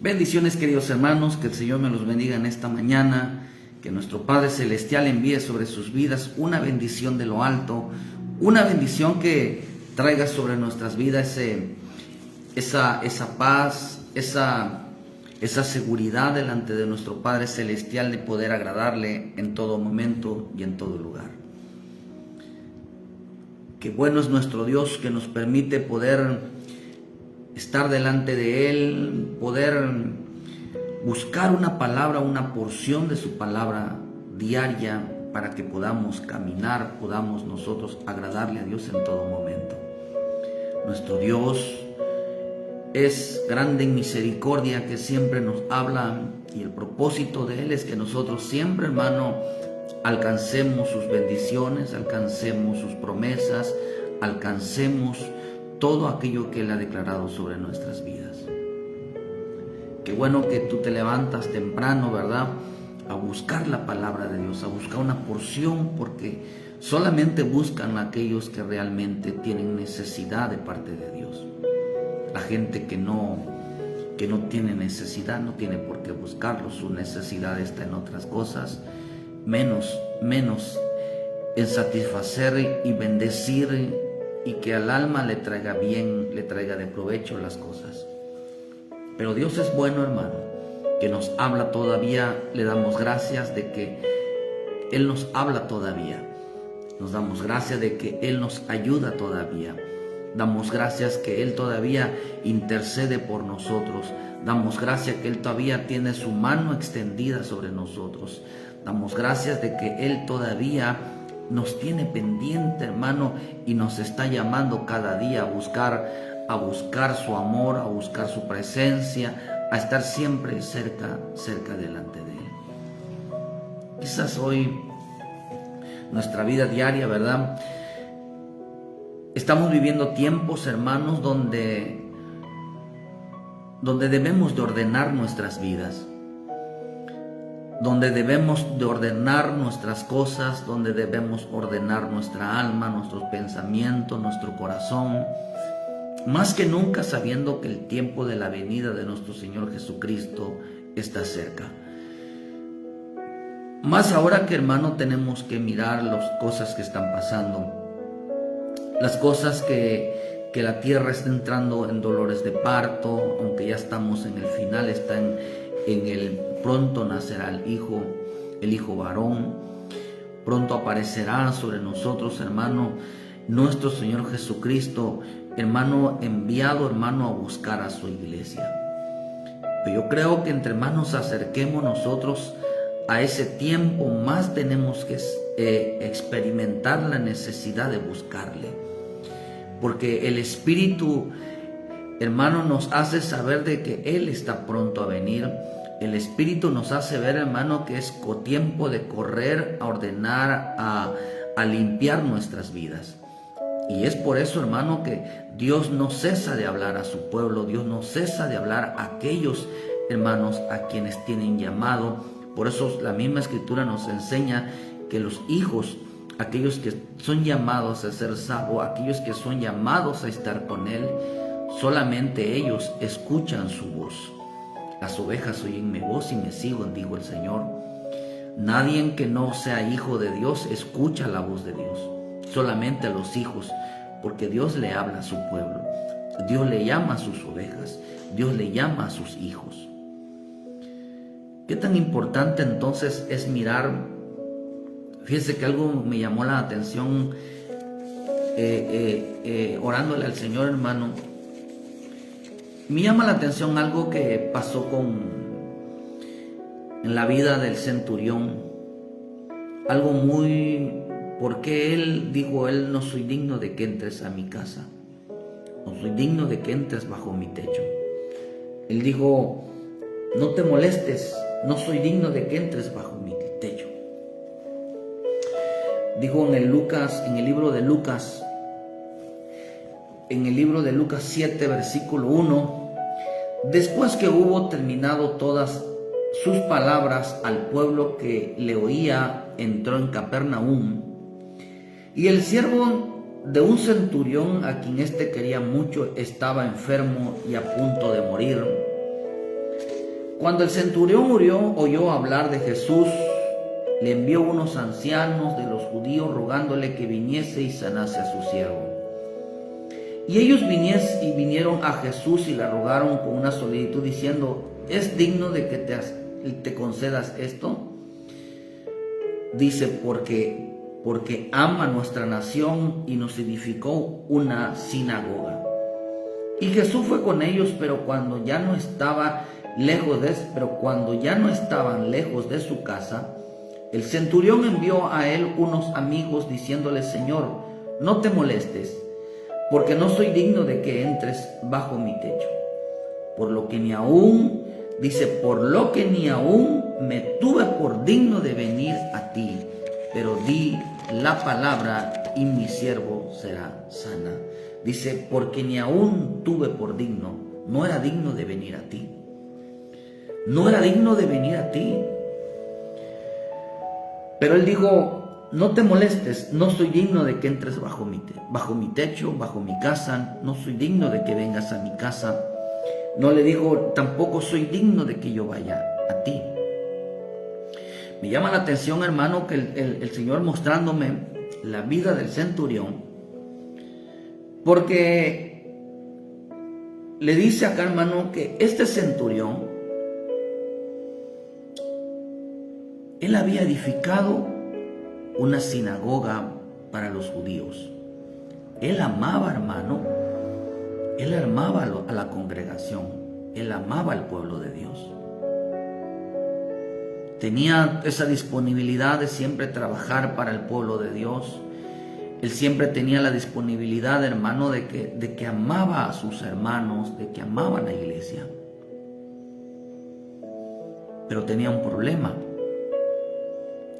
Bendiciones, queridos hermanos, que el Señor me los bendiga en esta mañana, que nuestro Padre Celestial envíe sobre sus vidas una bendición de lo alto, una bendición que traiga sobre nuestras vidas esa paz, esa seguridad delante de nuestro Padre Celestial de poder agradarle en todo momento y en todo lugar. Qué bueno es nuestro Dios que nos permite poder estar delante de Él, poder buscar una palabra, una porción de su palabra diaria para que podamos caminar, podamos nosotros agradarle a Dios en todo momento. Nuestro Dios es grande en misericordia, que siempre nos habla, y el propósito de Él es que nosotros siempre, hermano, alcancemos sus bendiciones, alcancemos sus promesas, alcancemos todo aquello que Él ha declarado sobre nuestras vidas. Qué bueno que tú te levantas temprano, ¿verdad?, a buscar la palabra de Dios, a buscar una porción, porque solamente buscan aquellos que realmente tienen necesidad de parte de Dios. La gente que no tiene necesidad no tiene por qué buscarlo, su necesidad está en otras cosas, menos en satisfacer y bendecir y que al alma le traiga bien, le traiga de provecho las cosas. Pero Dios es bueno, hermano, que nos habla todavía. Le damos gracias de que Él nos habla todavía. Nos damos gracias de que Él nos ayuda todavía. Damos gracias que Él todavía intercede por nosotros. Damos gracias que Él todavía tiene su mano extendida sobre nosotros. Damos gracias de que Él todavía nos tiene pendiente, hermano, y nos está llamando cada día a buscar su amor, a buscar su presencia, a estar siempre cerca delante de Él. Quizás hoy, nuestra vida diaria, ¿verdad?, estamos viviendo tiempos, hermanos, donde debemos de ordenar nuestras vidas, donde debemos de ordenar nuestras cosas, donde debemos ordenar nuestra alma, nuestros pensamientos, nuestro corazón, más que nunca sabiendo que el tiempo de la venida de nuestro Señor Jesucristo está cerca. Más ahora que, hermano, tenemos que mirar las cosas que están pasando, las cosas que la tierra está entrando en dolores de parto, aunque ya estamos en el final, está en el pronto nacerá el hijo varón, pronto aparecerá sobre nosotros, hermano, nuestro Señor Jesucristo, hermano, enviado, hermano, a buscar a su iglesia. Pero yo creo que entre más nos acerquemos nosotros a ese tiempo, más tenemos que experimentar la necesidad de buscarle, porque el Espíritu, hermano, nos hace saber de que Él está pronto a venir. El Espíritu nos hace ver, hermano, que es tiempo de correr, a ordenar, a limpiar nuestras vidas. Y es por eso, hermano, que Dios no cesa de hablar a su pueblo. Dios no cesa de hablar a aquellos, hermanos, a quienes tienen llamado. Por eso la misma Escritura nos enseña que los hijos, aquellos que son llamados a ser salvos, aquellos que son llamados a estar con Él, solamente ellos escuchan su voz. Las ovejas oyen mi voz y me siguen, dijo el Señor. Nadie que no sea hijo de Dios escucha la voz de Dios, solamente a los hijos, porque Dios le habla a su pueblo, Dios le llama a sus ovejas, Dios le llama a sus hijos. ¿Qué tan importante entonces es mirar? Fíjense que algo me llamó la atención orándole al Señor, hermano. Me llama la atención algo que pasó en la vida del centurión. Algo porque él dijo, no soy digno de que entres a mi casa. No soy digno de que entres bajo mi techo. Él dijo, no te molestes, no soy digno de que entres bajo mi techo. Dijo en el libro de Lucas 7, versículo 1, después que hubo terminado todas sus palabras al pueblo que le oía, entró en Capernaum, y el siervo de un centurión, a quien éste quería mucho, estaba enfermo y a punto de morir. Cuando el centurión oyó hablar de Jesús, le envió unos ancianos de los judíos rogándole que viniese y sanase a su siervo. Y ellos vinieron a Jesús y le rogaron con una solicitud diciendo: ¿es digno de que te concedas esto? Dice: porque ama nuestra nación y nos edificó una sinagoga. Y Jesús fue con ellos, pero cuando ya no estaban lejos de su casa, el centurión envió a él unos amigos diciéndole: Señor, no te molestes, porque no soy digno de que entres bajo mi techo. Por lo que ni aún me tuve por digno de venir a ti, pero di la palabra y mi siervo será sana. Dice: porque ni aún tuve por digno, no era digno de venir a ti. No era digno de venir a ti. Pero él dijo: no te molestes, no soy digno de que entres bajo mi techo, bajo mi casa, no soy digno de que vengas a mi casa. No le dijo: tampoco soy digno de que yo vaya a ti. Me llama la atención, hermano, que el Señor mostrándome la vida del centurión, porque le dice acá, hermano, que este centurión, él había edificado una sinagoga para los judíos. Él amaba, hermano, él amaba a la congregación, él amaba al pueblo de Dios. Tenía esa disponibilidad de siempre trabajar para el pueblo de Dios. Él siempre tenía la disponibilidad, hermano, de que amaba a sus hermanos, de que amaba a la iglesia. Pero tenía un problema,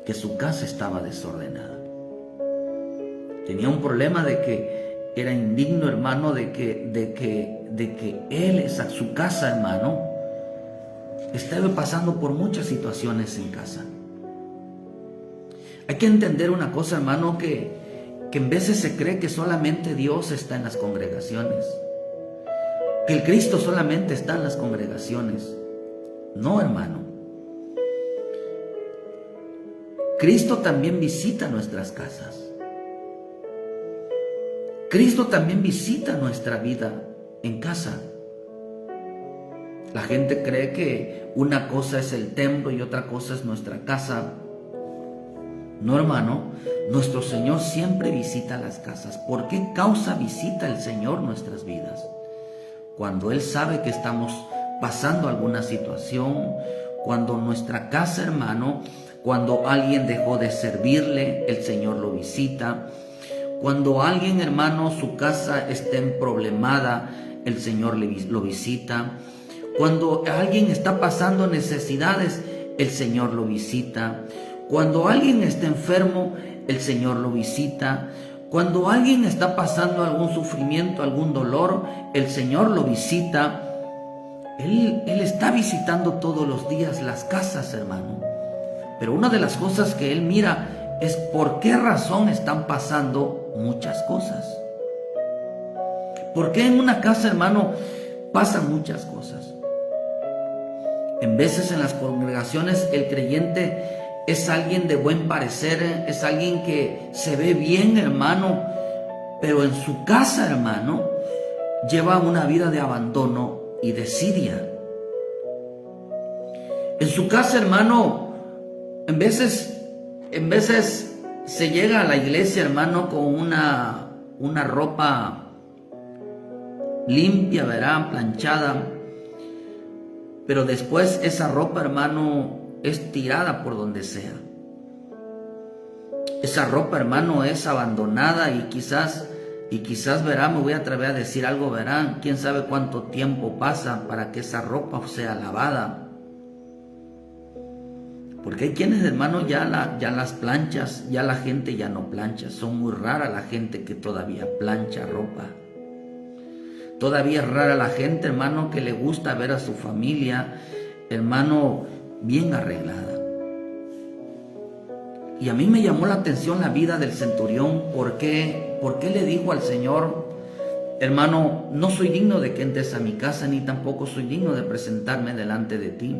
que su casa estaba desordenada. Tenía un problema de que era indigno, hermano, de que él, su casa, hermano, estaba pasando por muchas situaciones en casa. Hay que entender una cosa, hermano, que en veces se cree que solamente Dios está en las congregaciones, que el Cristo solamente está en las congregaciones. No, hermano. Cristo también visita nuestras casas. Cristo también visita nuestra vida en casa. La gente cree que una cosa es el templo y otra cosa es nuestra casa. No, hermano, nuestro Señor siempre visita las casas. ¿Por qué causa visita el Señor nuestras vidas? Cuando Él sabe que estamos pasando alguna situación, cuando nuestra casa, hermano, cuando alguien dejó de servirle, el Señor lo visita. Cuando alguien, hermano, su casa está emproblemada, el Señor lo visita. Cuando alguien está pasando necesidades, el Señor lo visita. Cuando alguien está enfermo, el Señor lo visita. Cuando alguien está pasando algún sufrimiento, algún dolor, el Señor lo visita. Él está visitando todos los días las casas, hermano. Pero una de las cosas que Él mira es por qué razón están pasando muchas cosas. ¿Por qué en una casa, hermano, pasan muchas cosas? En veces en las congregaciones el creyente es alguien de buen parecer, es alguien que se ve bien, hermano, pero en su casa, hermano, lleva una vida de abandono y desidia. En su casa, hermano, en veces se llega a la iglesia, hermano, con una ropa limpia, ¿verdad? Planchada. Pero después esa ropa, hermano, es tirada por donde sea. Esa ropa, hermano, es abandonada y quizás, verá, me voy a atrever a decir algo, verán, quién sabe cuánto tiempo pasa para que esa ropa sea lavada. Porque hay quienes, hermano, ya las planchas, ya la gente ya no plancha. Son muy rara la gente que todavía plancha ropa. Todavía es rara la gente, hermano, que le gusta ver a su familia, hermano, bien arreglada. Y a mí me llamó la atención la vida del centurión. ¿Por qué le dijo al Señor: hermano, no soy digno de que entres a mi casa, ni tampoco soy digno de presentarme delante de ti.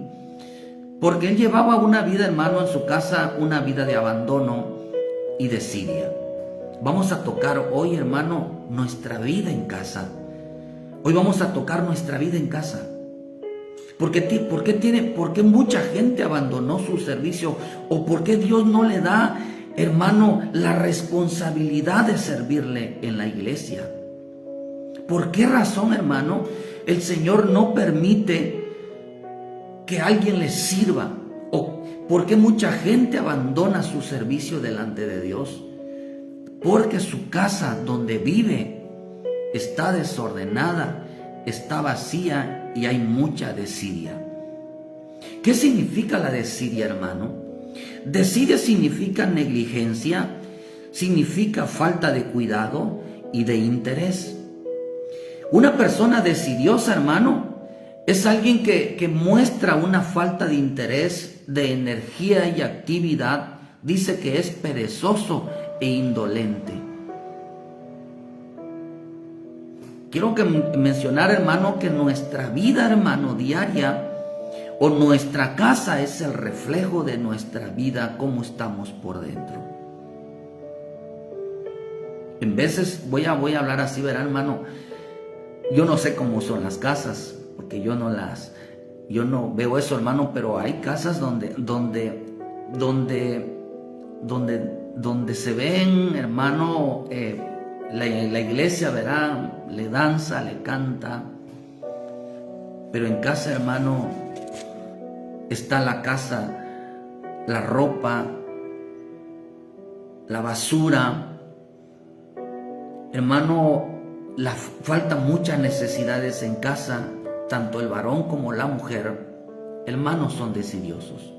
Porque él llevaba una vida, hermano, en su casa, una vida de abandono y desidia. Vamos a tocar hoy, hermano, nuestra vida en casa. Hoy vamos a tocar nuestra vida en casa. ¿Por qué mucha gente abandonó su servicio? ¿O por qué Dios no le da, hermano, la responsabilidad de servirle en la iglesia? ¿Por qué razón, hermano, el Señor no permite que alguien le sirva? ¿O por qué mucha gente abandona su servicio delante de Dios? Porque su casa donde vive está desordenada, está vacía y hay mucha desidia. ¿Qué significa la desidia, hermano? Desidia significa negligencia, significa falta de cuidado y de interés. Una persona desidiosa, hermano, es alguien que muestra una falta de interés, de energía y actividad. Dice que es perezoso e indolente. Quiero mencionar, hermano, que nuestra vida, hermano, diaria o nuestra casa es el reflejo de nuestra vida, cómo estamos por dentro. En veces voy a hablar así, verá, hermano, yo no sé cómo son las casas, porque yo no veo eso, hermano, pero hay casas donde se ven, hermano, la iglesia, verá, le danza, le canta, pero en casa, hermano, está la casa, la ropa, la basura, hermano, faltan muchas necesidades en casa. Tanto el varón como la mujer, hermanos, son desidiosos,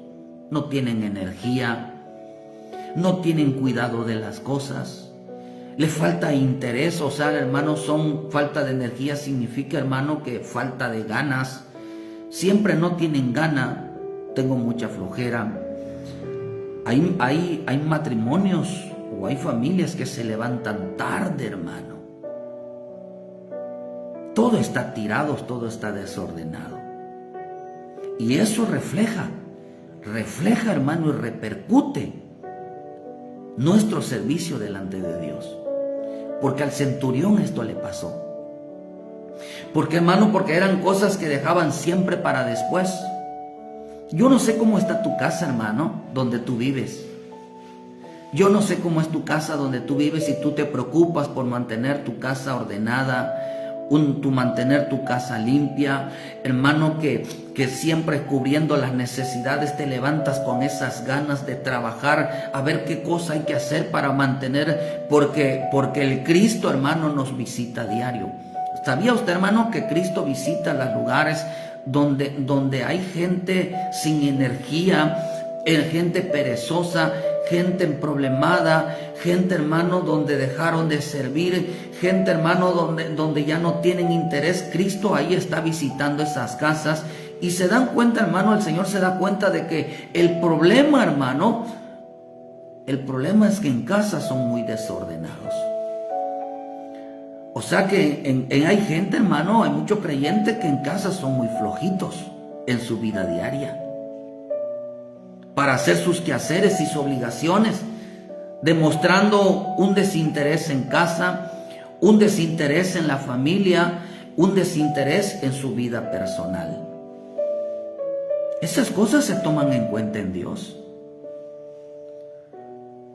no tienen energía, no tienen cuidado de las cosas, le falta interés, o sea, hermanos, falta de energía significa, hermano, que falta de ganas, siempre no tienen gana, tengo mucha flojera. Hay matrimonios o hay familias que se levantan tarde, hermano. Todo está tirado, todo está desordenado. Y eso refleja, hermano, y repercute nuestro servicio delante de Dios. Porque al centurión esto le pasó. Porque, hermano, porque eran cosas que dejaban siempre para después. Yo no sé cómo está tu casa, hermano, donde tú vives. Yo no sé cómo es tu casa donde tú vives y tú te preocupas por mantener tu casa ordenada, mantener tu casa limpia, hermano, que siempre cubriendo las necesidades te levantas con esas ganas de trabajar, a ver qué cosa hay que hacer para mantener, porque el Cristo, hermano, nos visita a diario. ¿Sabía usted, hermano, que Cristo visita los lugares donde hay gente sin energía, gente perezosa, gente problemada, gente, hermano, donde dejaron de servir, gente, hermano, donde ya no tienen interés? Cristo ahí está visitando esas casas y se dan cuenta, hermano, el Señor se da cuenta de que el problema, hermano, el problema es que en casa son muy desordenados. O sea que hay gente, hermano, hay muchos creyentes que en casa son muy flojitos en su vida diaria para hacer sus quehaceres y sus obligaciones, demostrando un desinterés en casa, un desinterés en la familia, un desinterés en su vida personal. Esas cosas se toman en cuenta en Dios.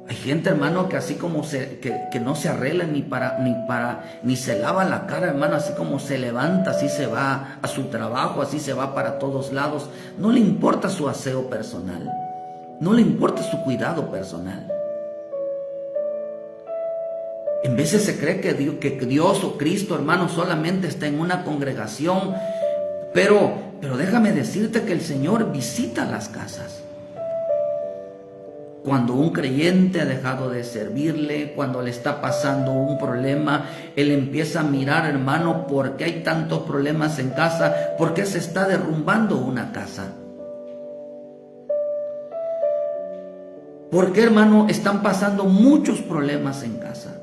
Hay gente, hermano, que así como que no se arregla ni se lava la cara, hermano, así como se levanta, así se va a su trabajo, así se va para todos lados. No le importa su aseo personal, no le importa su cuidado personal. En veces se cree que Dios o Cristo, hermano, solamente está en una congregación, pero déjame decirte que el Señor visita las casas. Cuando un creyente ha dejado de servirle, cuando le está pasando un problema, él empieza a mirar, hermano, ¿por qué hay tantos problemas en casa? ¿Por qué se está derrumbando una casa? ¿Por qué, hermano, están pasando muchos problemas en casa?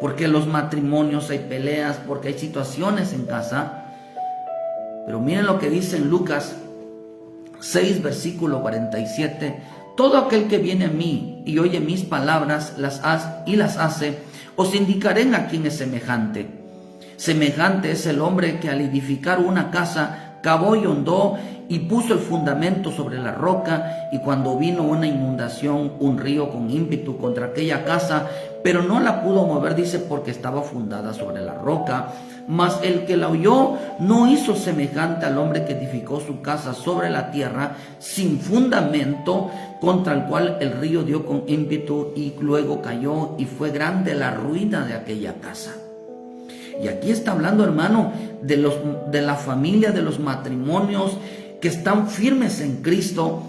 porque los matrimonios hay peleas, porque hay situaciones en casa. Pero miren lo que dice en Lucas 6, versículo 47. Todo aquel que viene a mí y oye mis palabras las hace, os indicaré a quién es semejante. Semejante es el hombre que al edificar una casa cavó y hondó y puso el fundamento sobre la roca, y cuando vino una inundación, un río con ímpetu contra aquella casa, pero no la pudo mover, dice, porque estaba fundada sobre la roca. Mas el que la oyó no hizo semejante al hombre que edificó su casa sobre la tierra sin fundamento, contra el cual el río dio con ímpetu y luego cayó, y fue grande la ruina de aquella casa. Y aquí está hablando, hermano, de la familia, de los matrimonios que están firmes en Cristo,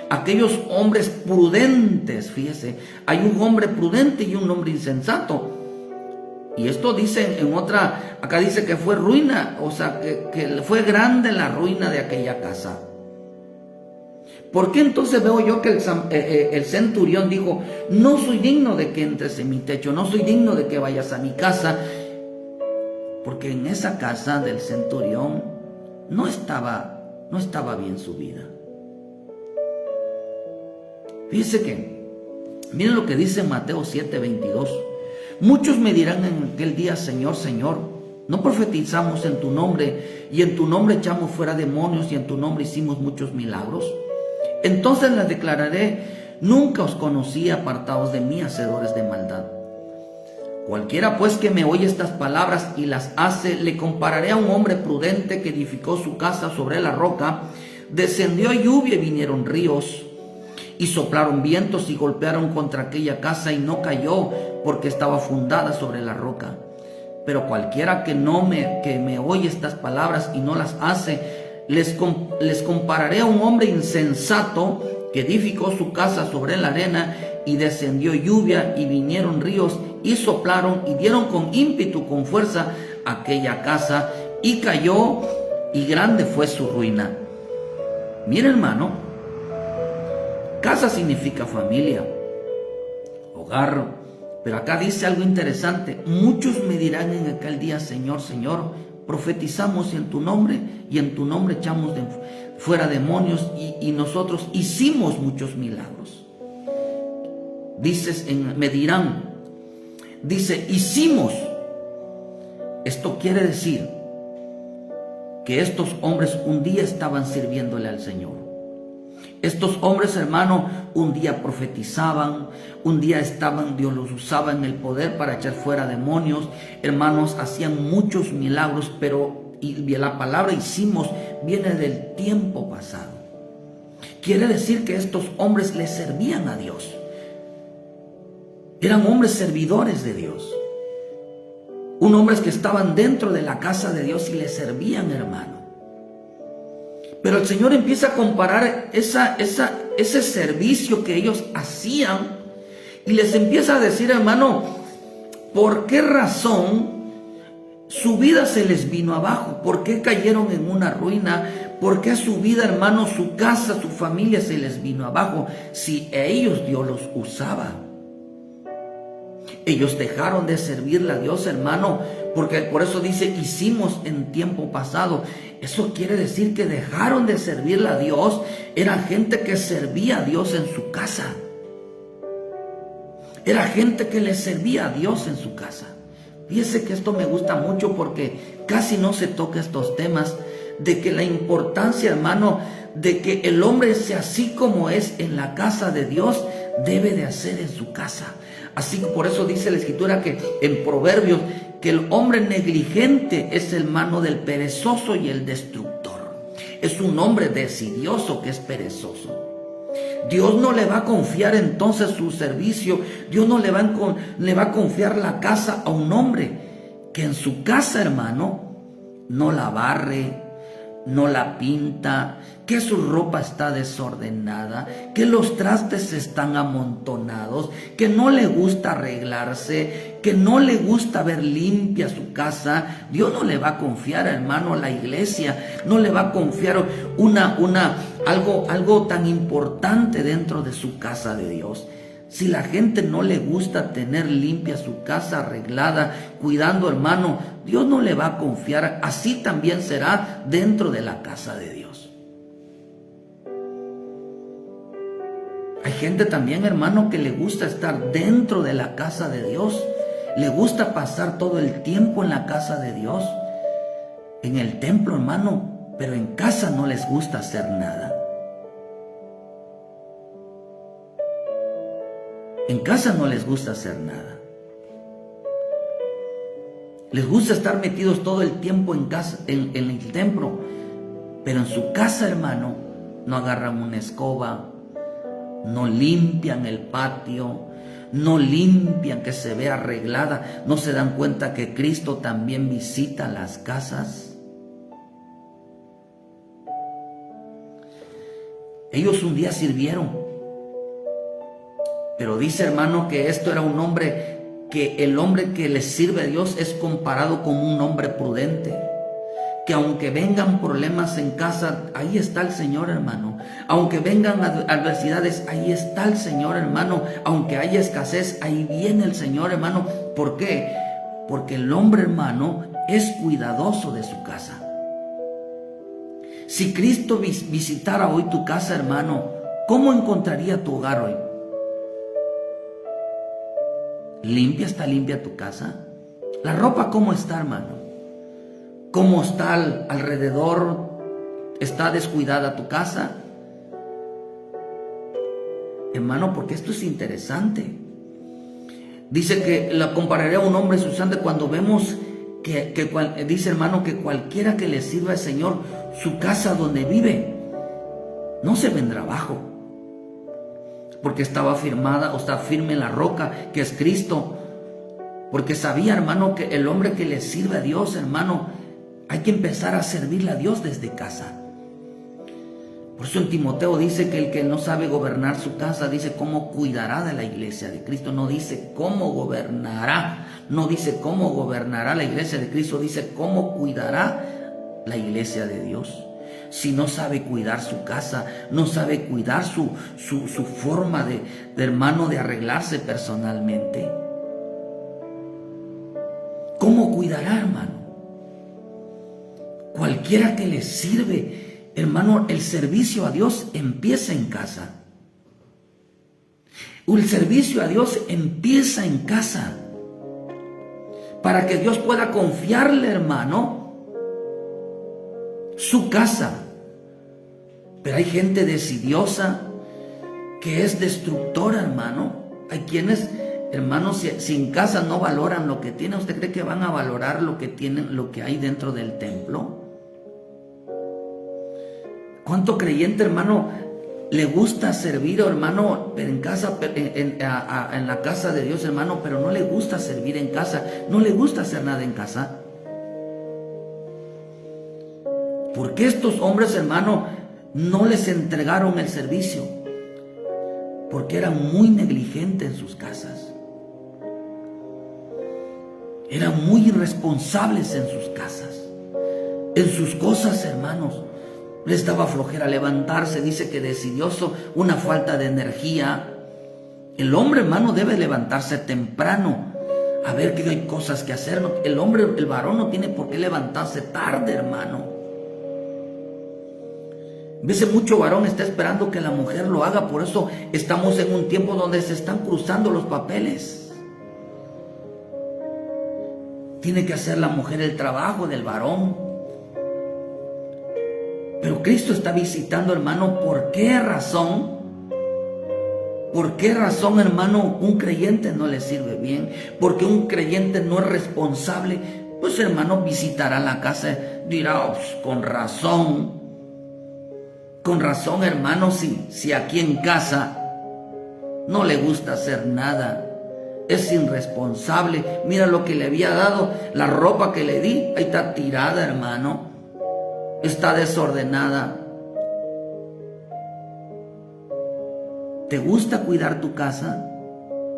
aquellos hombres prudentes. Fíjese, hay un hombre prudente y un hombre insensato. Y esto dice en otra, acá dice que fue ruina, o sea, que fue grande la ruina de aquella casa. ¿Por qué entonces veo yo que el centurión dijo, no soy digno de que entres en mi techo, no soy digno de que vayas a mi casa? Porque en esa casa del centurión no estaba bien su vida. Fíjese que, miren lo que dice Mateo 7:22. Muchos me dirán en aquel día, Señor, Señor, ¿no profetizamos en tu nombre, y en tu nombre echamos fuera demonios, y en tu nombre hicimos muchos milagros? Entonces les declararé, nunca os conocí, apartados de mí, hacedores de maldad. Cualquiera pues que me oye estas palabras y las hace, le compararé a un hombre prudente que edificó su casa sobre la roca. Descendió lluvia y vinieron ríos, y soplaron vientos y golpearon contra aquella casa, y no cayó, porque estaba fundada sobre la roca. Pero cualquiera que me oye estas palabras y no las hace, les compararé a un hombre insensato que edificó su casa sobre la arena, y descendió lluvia y vinieron ríos y soplaron y dieron con ímpetu, con fuerza, aquella casa, y cayó, y grande fue su ruina. Mira, hermano, casa significa familia, hogar, pero acá dice algo interesante. Muchos me dirán en aquel día, Señor, Señor, profetizamos en tu nombre, y en tu nombre echamos fuera demonios, y nosotros hicimos muchos milagros. Me dirán, dice, hicimos. Esto quiere decir que estos hombres un día estaban sirviéndole al Señor. Estos hombres, hermano, un día profetizaban, un día Dios los usaba en el poder para echar fuera demonios. Hermanos, hacían muchos milagros, y la palabra hicimos viene del tiempo pasado. Quiere decir que estos hombres le servían a Dios. Eran hombres servidores de Dios. Hombres que estaban dentro de la casa de Dios y le servían, hermano. Pero el Señor empieza a comparar ese servicio que ellos hacían, y les empieza a decir, hermano, ¿por qué razón su vida se les vino abajo? ¿Por qué cayeron en una ruina? ¿Por qué su vida, hermano, su casa, su familia se les vino abajo? Si a ellos Dios los usaba. Ellos dejaron de servirle a Dios, hermano, porque por eso dice, hicimos en tiempo pasado. Eso quiere decir que dejaron de servirle a Dios. Era gente que servía a Dios en su casa. Era gente que le servía a Dios en su casa. Fíjese que esto me gusta mucho, porque casi no se toca estos temas, de que la importancia, hermano, de que el hombre sea así como es en la casa de Dios, debe de hacer en su casa. Así que por eso dice la Escritura que en Proverbios, que el hombre negligente es hermano del perezoso y el destructor. Es un hombre desidioso que es perezoso. Dios no le va a confiar entonces su servicio. Dios no le va a confiar la casa a un hombre que en su casa, hermano, no la barre, no la pinta, que su ropa está desordenada, que los trastes están amontonados, que no le gusta arreglarse, que no le gusta ver limpia su casa. Dios no le va a confiar, hermano, a la iglesia, no le va a confiar algo tan importante dentro de su casa de Dios. Si la gente no le gusta tener limpia su casa, arreglada, cuidando, hermano, Dios no le va a confiar. Así también será dentro de la casa de Dios. Hay gente también, hermano, que le gusta estar dentro de la casa de Dios. Le gusta pasar todo el tiempo en la casa de Dios, en el templo, hermano, pero en casa no les gusta hacer nada. En casa no les gusta hacer nada. Les gusta estar metidos todo el tiempo en casa, en el templo, pero en su casa, hermano, no agarran una escoba, no limpian el patio, no limpian que se vea arreglada, no se dan cuenta que Cristo también visita las casas. Ellos un día sirvieron, pero dice, hermano, que esto era un hombre, que el hombre que le sirve a Dios es comparado con un hombre prudente, que aunque vengan problemas en casa, ahí está el Señor, hermano. Aunque vengan adversidades, ahí está el Señor, hermano. Aunque haya escasez, ahí viene el Señor, hermano. ¿Por qué? Porque el hombre, hermano, es cuidadoso de su casa. Si Cristo visitara hoy tu casa, hermano, ¿cómo encontraría tu hogar hoy? ¿Limpia? ¿Está limpia tu casa? ¿La ropa cómo está, hermano? ¿Cómo está alrededor? ¿Está descuidada tu casa? Hermano, porque esto es interesante. Dice que la compararé a un hombre susante cuando vemos dice, hermano, que cualquiera que le sirva al Señor, su casa donde vive, no se vendrá abajo, porque estaba firmada o está firme en la roca que es Cristo. Porque sabía, hermano, que el hombre que le sirve a Dios, hermano, hay que empezar a servirle a Dios desde casa. Por eso en Timoteo dice que el que no sabe gobernar su casa, dice cómo cuidará de la iglesia de Cristo. No dice cómo gobernará, no dice cómo gobernará la iglesia de Cristo, dice cómo cuidará la iglesia de Dios. Si no sabe cuidar su casa, no sabe cuidar su forma de hermano de arreglarse personalmente, ¿cómo cuidará, hermano? Cualquiera que le sirve, hermano, el servicio a Dios empieza en casa. El servicio a Dios empieza en casa. Para que Dios pueda confiarle, hermano, su casa. Pero hay gente decidiosa que es destructora, hermano. Hay quienes, hermanos, si en casa no valoran lo que tienen, ¿usted cree que van a valorar lo que tienen, lo que hay dentro del templo? ¿Cuánto creyente, hermano, le gusta servir, hermano, en casa, en la casa de Dios, hermano, pero no le gusta servir en casa, no le gusta hacer nada en casa? Porque estos hombres, hermano, no les entregaron el servicio, porque eran muy negligentes en sus casas. Eran muy irresponsables en sus casas, en sus cosas, hermanos. Les daba flojera levantarse, dice que decidioso, una falta de energía. El hombre, hermano, debe levantarse temprano, a ver que hay cosas que hacer. El hombre, el varón no tiene por qué levantarse tarde, hermano. A veces mucho varón está esperando que la mujer lo haga, por eso estamos en un tiempo donde se están cruzando los papeles. Tiene que hacer la mujer el trabajo del varón. Pero Cristo está visitando, hermano, ¿por qué razón? ¿Por qué razón, hermano, un creyente no le sirve bien? Porque un creyente no es responsable. Pues, hermano, visitará la casa, dirá, oh, pues, con razón, hermano, si aquí en casa no le gusta hacer nada, es irresponsable. Mira lo que le había dado, la ropa que le di, ahí está tirada, hermano. Está desordenada. ¿Te gusta cuidar tu casa?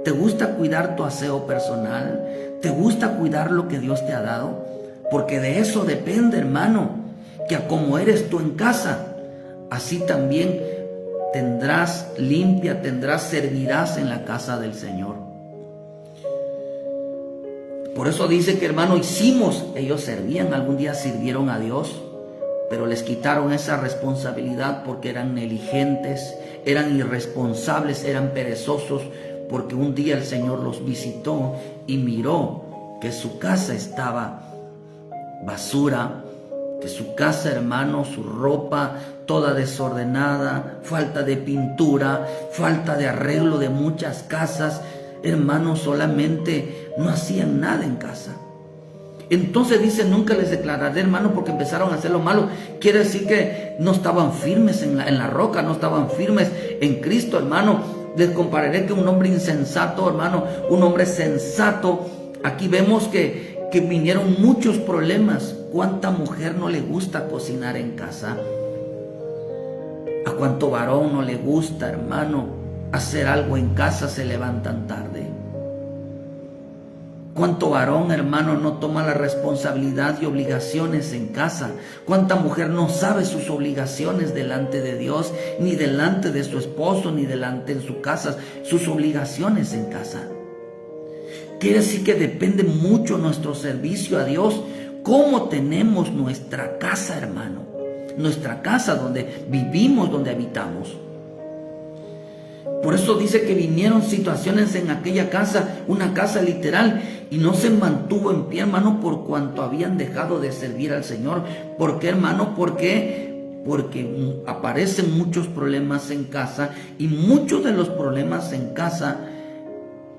¿Te gusta cuidar tu aseo personal? ¿Te gusta cuidar lo que Dios te ha dado? Porque de eso depende, hermano, que como eres tú en casa, así también tendrás limpia, servirás en la casa del Señor. Por eso dice que, hermano, ellos servían, algún día sirvieron a Dios, pero les quitaron esa responsabilidad porque eran negligentes, eran irresponsables, eran perezosos, porque un día el Señor los visitó y miró que su casa estaba basura, que su casa, hermano, su ropa toda desordenada, falta de pintura, falta de arreglo de muchas casas. Hermanos, solamente no hacían nada en casa. Entonces dice, nunca les declararé, hermano, porque empezaron a hacer lo malo. Quiere decir que no estaban firmes en la roca, no estaban firmes en Cristo, hermano. Les compararé que un hombre insensato, hermano, un hombre sensato. Aquí vemos que vinieron muchos problemas. ¿Cuánta mujer no le gusta cocinar en casa? ¿A cuánto varón no le gusta, hermano, hacer algo en casa? Se levantan tarde. ¿Cuánto varón, hermano, no toma la responsabilidad y obligaciones en casa? ¿Cuánta mujer no sabe sus obligaciones delante de Dios, ni delante de su esposo, ni delante de su casa, sus obligaciones en casa? Quiere decir que depende mucho nuestro servicio a Dios, cómo tenemos nuestra casa, hermano, nuestra casa donde vivimos, donde habitamos. Por eso dice que vinieron situaciones en aquella casa, una casa literal, y no se mantuvo en pie, hermano, por cuanto habían dejado de servir al Señor. ¿Por qué, hermano? Porque aparecen muchos problemas en casa, y muchos de los problemas en casa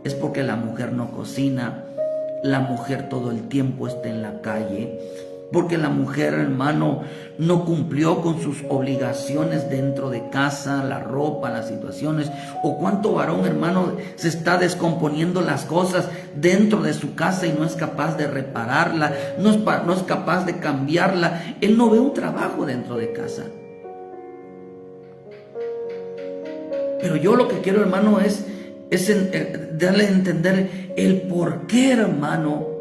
es porque la mujer no cocina, la mujer todo el tiempo está en la calle, porque la mujer, hermano, no cumplió con sus obligaciones dentro de casa, la ropa, las situaciones. O cuánto varón, hermano, se está descomponiendo las cosas dentro de su casa y no es capaz de repararla, no es capaz de cambiarla. Él no ve un trabajo dentro de casa. Pero yo lo que quiero, hermano, es darle a entender el por qué, hermano.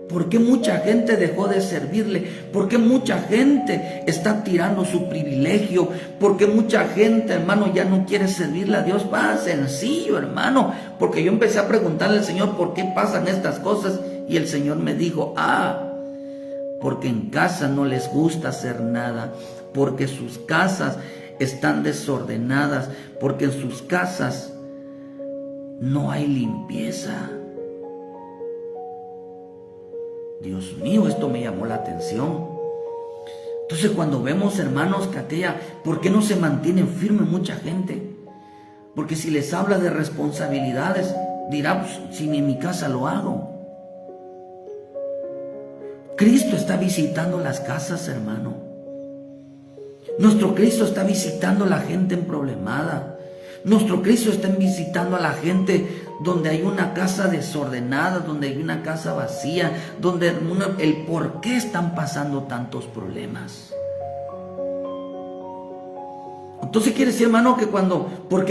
¿Por qué mucha gente dejó de servirle? ¿Por qué mucha gente está tirando su privilegio? ¿Por qué mucha gente, hermano, ya no quiere servirle a Dios? Va, sencillo, hermano. Porque yo empecé a preguntarle al Señor por qué pasan estas cosas. Y el Señor me dijo, porque en casa no les gusta hacer nada. Porque sus casas están desordenadas. Porque en sus casas no hay limpieza. Dios mío, esto me llamó la atención. Entonces cuando vemos, hermanos, que ¿por qué no se mantienen firmes mucha gente? Porque si les habla de responsabilidades, dirá, pues, si ni en mi casa lo hago. Cristo está visitando las casas, hermano. Nuestro Cristo está visitando a la gente emproblemada. Nuestro Cristo está visitando a la gente donde hay una casa desordenada, donde hay una casa vacía, donde el por qué están pasando tantos problemas. Entonces quiere decir, hermano, que ¿por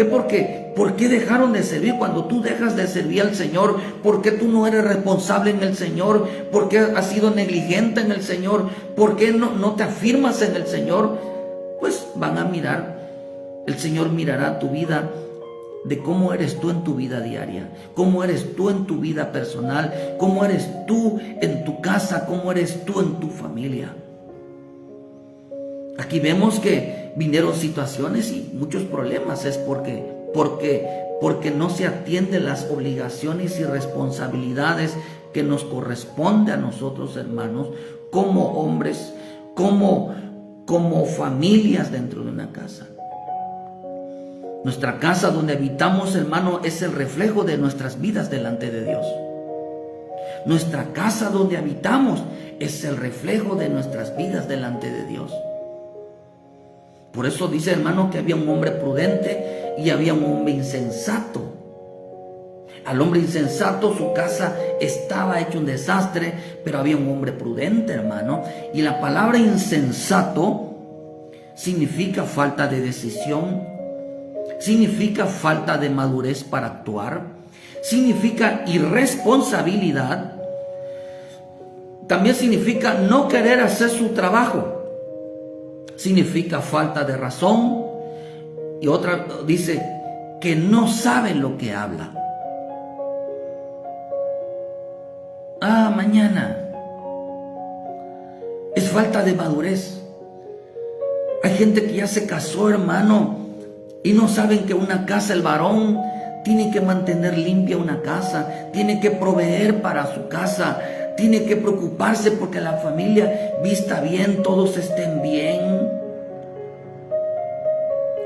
qué dejaron de servir? Cuando tú dejas de servir al Señor, ¿por qué tú no eres responsable en el Señor? ¿Por qué has sido negligente en el Señor? ¿Por qué no te afirmas en el Señor? Pues van a mirar. El Señor mirará tu vida, de cómo eres tú en tu vida diaria, cómo eres tú en tu vida personal, cómo eres tú en tu casa, cómo eres tú en tu familia. Aquí vemos que vinieron situaciones y muchos problemas. Es porque no se atienden las obligaciones y responsabilidades que nos corresponde a nosotros, hermanos, como hombres, como familias dentro de una casa. Nuestra casa donde habitamos, hermano, es el reflejo de nuestras vidas delante de Dios. Nuestra casa donde habitamos es el reflejo de nuestras vidas delante de Dios. Por eso dice, hermano, que había un hombre prudente y había un hombre insensato. Al hombre insensato su casa estaba hecho un desastre, pero había un hombre prudente, hermano. Y la palabra insensato significa falta de decisión, significa falta de madurez para actuar, significa irresponsabilidad, también significa no querer hacer su trabajo, significa falta de razón Y otra dice que no sabe lo que habla. Mañana. Es falta de madurez. Hay gente que ya se casó, hermano, y no saben que una casa, el varón tiene que mantener limpia una casa, tiene que proveer para su casa, tiene que preocuparse porque la familia vista bien, todos estén bien.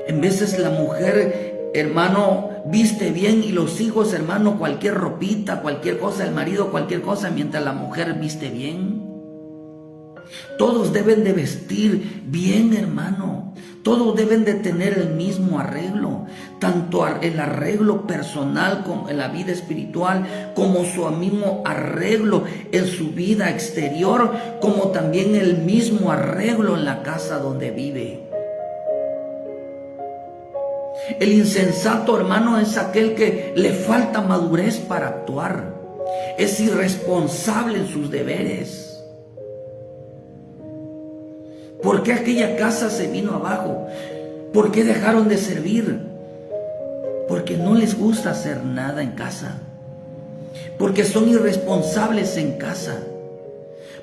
En veces la mujer, hermano, viste bien, y los hijos, hermano, cualquier ropita, cualquier cosa, el marido cualquier cosa, mientras la mujer viste bien. Todos deben de vestir bien, hermano. Todos deben de tener el mismo arreglo, tanto el arreglo personal como en la vida espiritual, como su mismo arreglo en su vida exterior, como también el mismo arreglo en la casa donde vive. El insensato, hermano, es aquel que le falta madurez para actuar. Es irresponsable en sus deberes. ¿Por qué aquella casa se vino abajo? ¿Por qué dejaron de servir? Porque no les gusta hacer nada en casa. Porque son irresponsables en casa.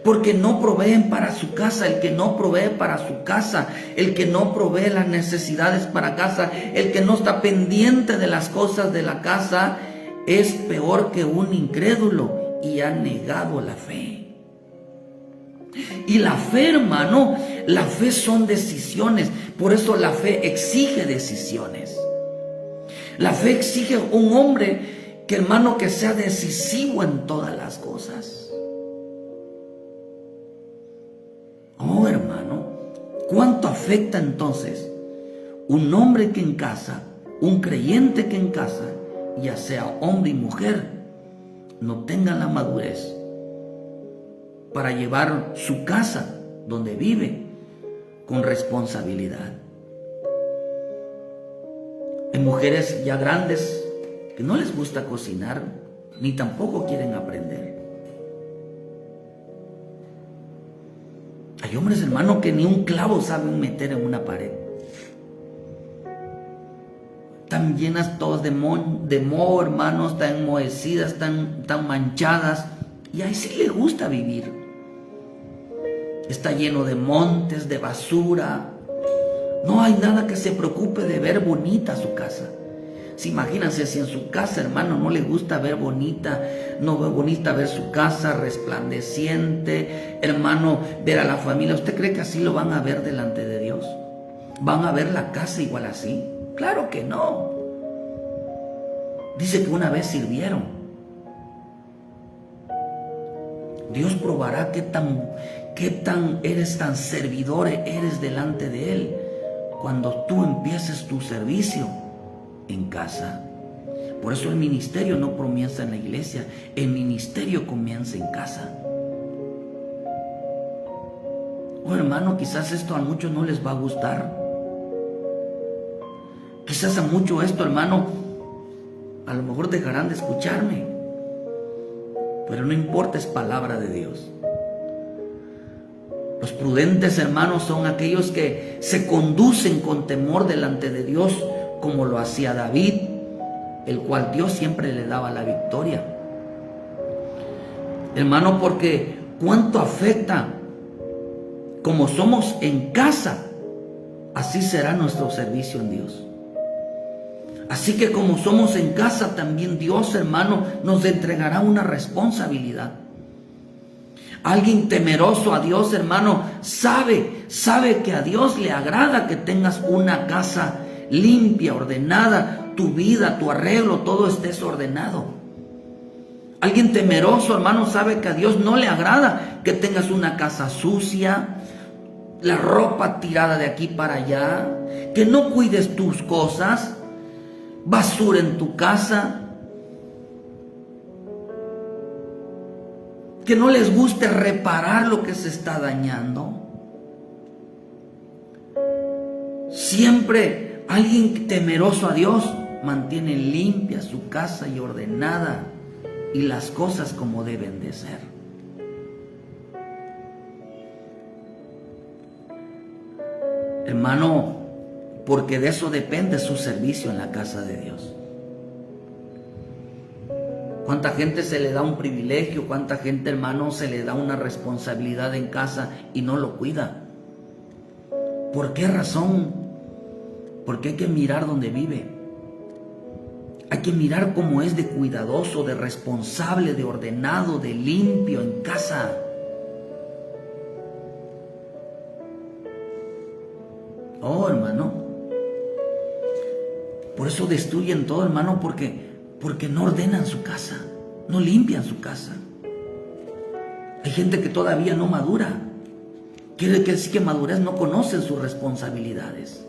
Porque no proveen para su casa. El que no provee para su casa, el que no provee las necesidades para casa, el que no está pendiente de las cosas de la casa, es peor que un incrédulo y ha negado la fe. Y la fe, hermano, la fe son decisiones. Por eso la fe exige decisiones. La fe exige un hombre que, hermano, que sea decisivo en todas las cosas. Oh, hermano, ¿cuánto afecta entonces un hombre que en casa, un creyente que en casa, ya sea hombre y mujer, no tengan la madurez para llevar su casa donde vive con responsabilidad? Hay mujeres ya grandes que no les gusta cocinar, ni tampoco quieren aprender. Hay hombres, hermano, que ni un clavo saben meter en una pared. Están llenas todas de moho, hermanos, están enmohecidas, están manchadas. Y ahí sí le gusta vivir. Está lleno de montes, de basura. No hay nada que se preocupe de ver bonita su casa. Imagínense si en su casa, hermano, no le gusta ver bonita, no ve bonita ver su casa resplandeciente, hermano, ver a la familia. ¿Usted cree que así lo van a ver delante de Dios? ¿Van a ver la casa igual así? Claro que no. Dice que una vez sirvieron. Dios probará qué tan eres tan servidor eres delante de Él cuando tú empieces tu servicio en casa. Por eso el ministerio no comienza en la iglesia, el ministerio comienza en casa. Oh, hermano, quizás esto a muchos no les va a gustar. Quizás a muchos esto, hermano, a lo mejor dejarán de escucharme. Pero no importa, es palabra de Dios. Los prudentes, hermanos, son aquellos que se conducen con temor delante de Dios, como lo hacía David, el cual Dios siempre le daba la victoria. Hermano, porque cuánto afecta, como somos en casa, así será nuestro servicio en Dios. Así que como somos en casa, también Dios, hermano, nos entregará una responsabilidad. Alguien temeroso a Dios, hermano, sabe que a Dios le agrada que tengas una casa limpia, ordenada, tu vida, tu arreglo, todo esté ordenado. Alguien temeroso, hermano, sabe que a Dios no le agrada que tengas una casa sucia, la ropa tirada de aquí para allá, que no cuides tus cosas, basura en tu casa, que no les guste reparar lo que se está dañando. Siempre alguien temeroso a Dios mantiene limpia su casa y ordenada y las cosas como deben de ser. Hermano, porque de eso depende su servicio en la casa de Dios. ¿Cuánta gente se le da un privilegio? ¿Cuánta gente, hermano, se le da una responsabilidad en casa y no lo cuida? ¿Por qué razón? Porque hay que mirar dónde vive. Hay que mirar cómo es de cuidadoso, de responsable, de ordenado, de limpio en casa. Oh, hermano. Por eso destruyen todo, hermano, porque no ordenan su casa, no limpian su casa. Hay gente que todavía no madura. Quiere decir que madurez, no conocen sus responsabilidades.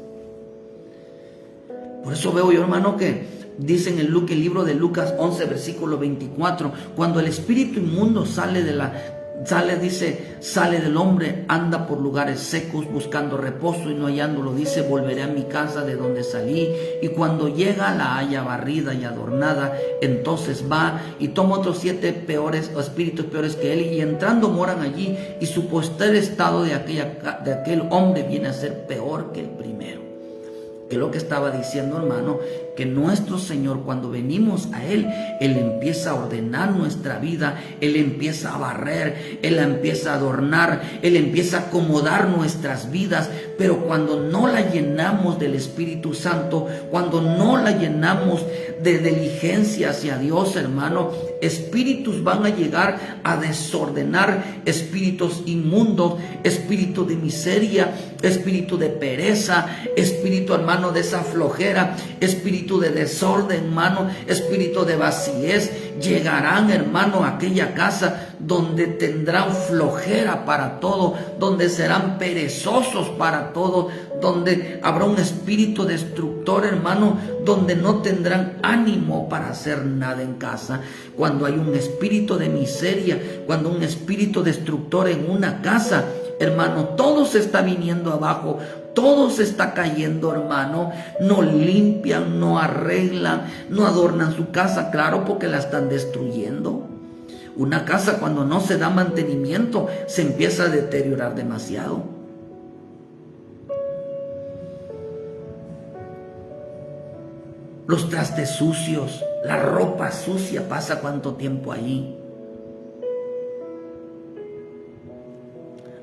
Por eso veo yo, hermano, que dice en el libro de Lucas 11, versículo 24, cuando el espíritu inmundo sale del hombre, anda por lugares secos buscando reposo y no hallándolo, dice, volveré a mi casa de donde salí, y cuando llega la halla barrida y adornada, entonces va y toma otros 7 espíritus peores que él, y entrando moran allí, y su postrer estado de aquel hombre viene a ser peor que el primero. Que lo que estaba diciendo, hermano, que nuestro Señor, cuando venimos a Él empieza a ordenar nuestra vida, Él empieza a barrer, Él la empieza a adornar, Él empieza a acomodar nuestras vidas. Pero cuando no la llenamos del Espíritu Santo, cuando no la llenamos de diligencia hacia Dios, hermano, espíritus van a llegar a desordenar, espíritus inmundos, espíritu de miseria, espíritu de pereza, espíritu, hermano, de esa flojera, espíritu de desorden, hermano, espíritu de vacíez. Llegarán, hermano, a aquella casa donde tendrán flojera para todo, donde serán perezosos para todo, donde habrá un espíritu destructor, hermano, donde no tendrán ánimo para hacer nada en casa. Cuando hay un espíritu de miseria, cuando un espíritu destructor en una casa, hermano, todo se está viniendo abajo, todo se está cayendo, hermano. No limpian, no arreglan, no adornan su casa, claro, porque la están destruyendo. Una casa, cuando no se da mantenimiento, se empieza a deteriorar demasiado. Los trastes sucios, la ropa sucia, pasa cuánto tiempo ahí.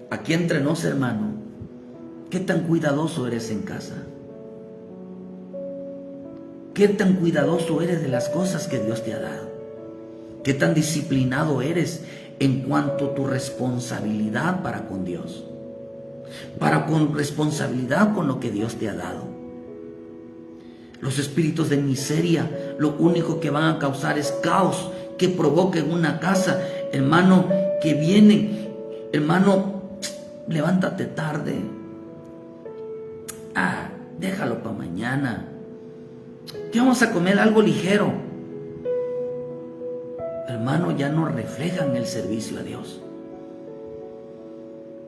Aquí entre nos, hermano, ¿qué tan cuidadoso eres en casa? ¿Qué tan cuidadoso eres de las cosas que Dios te ha dado? ¿Qué tan disciplinado eres en cuanto a tu responsabilidad para con Dios? Con responsabilidad con lo que Dios te ha dado. Los espíritus de miseria, lo único que van a causar es caos, que provoquen una casa, hermano, que vienen, hermano, levántate tarde. Déjalo para mañana. ¿Qué vamos a comer? Algo ligero. Hermano, ya no reflejan el servicio a Dios.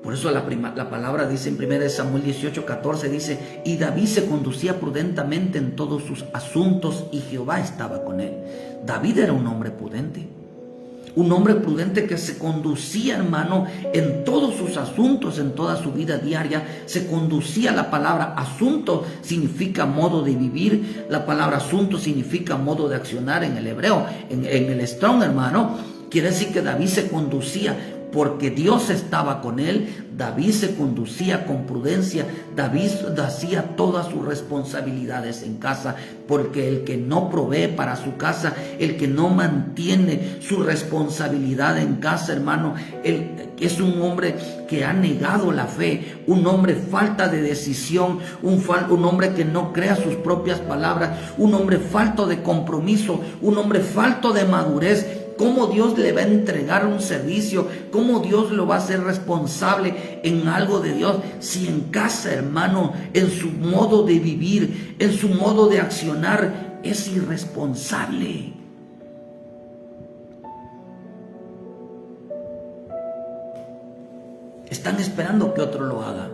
Por eso la palabra dice en 1 Samuel 18:14, dice, y David se conducía prudentemente en todos sus asuntos y Jehová estaba con él. David era un hombre prudente. Un hombre prudente que se conducía, hermano, en todos sus asuntos, en toda su vida diaria. Se conducía. La palabra asunto significa modo de vivir. La palabra asunto significa modo de accionar en el hebreo. En el Strong, hermano, quiere decir que David se conducía porque Dios estaba con él. David se conducía con prudencia. David hacía todas sus responsabilidades en casa, porque el que no provee para su casa, el que no mantiene su responsabilidad en casa, hermano, él es un hombre que ha negado la fe, un hombre falta de decisión, un hombre que no crea sus propias palabras, un hombre falto de compromiso, un hombre falto de madurez. ¿Cómo Dios le va a entregar un servicio? ¿Cómo Dios lo va a hacer responsable en algo de Dios? Si en casa, hermano, en su modo de vivir, en su modo de accionar, es irresponsable. Están esperando que otro lo haga.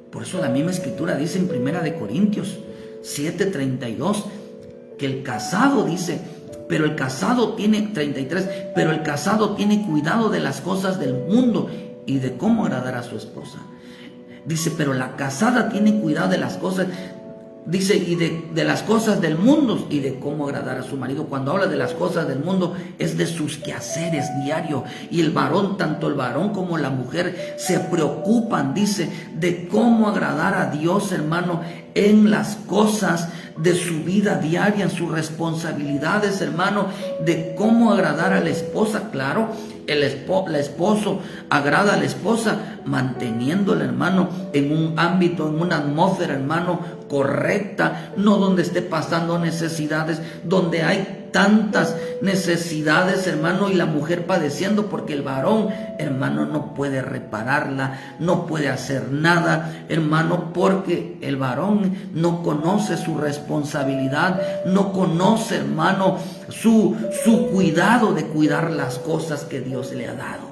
Por eso la misma escritura dice en 1 Corintios 7:32, que el casado dice, pero el casado tiene 33, pero el casado tiene cuidado de las cosas del mundo y de cómo agradar a su esposa. Dice, pero la casada tiene cuidado de las cosas, dice, y de las cosas del mundo y de cómo agradar a su marido. Cuando habla de las cosas del mundo, es de sus quehaceres diarios. Y el varón, tanto el varón como la mujer, se preocupan, dice, de cómo agradar a Dios, hermano, en las cosas de su vida diaria, en sus responsabilidades, hermano, de cómo agradar a la esposa. Claro, el esposo agrada a la esposa manteniéndola, hermano, en un ámbito, en una atmósfera, hermano, correcta, no donde esté pasando necesidades, donde hay tantas necesidades, hermano, y la mujer padeciendo, porque el varón, hermano, no puede repararla, no puede hacer nada, hermano, porque el varón no conoce su responsabilidad, no conoce, hermano, su cuidado de cuidar las cosas que Dios le ha dado.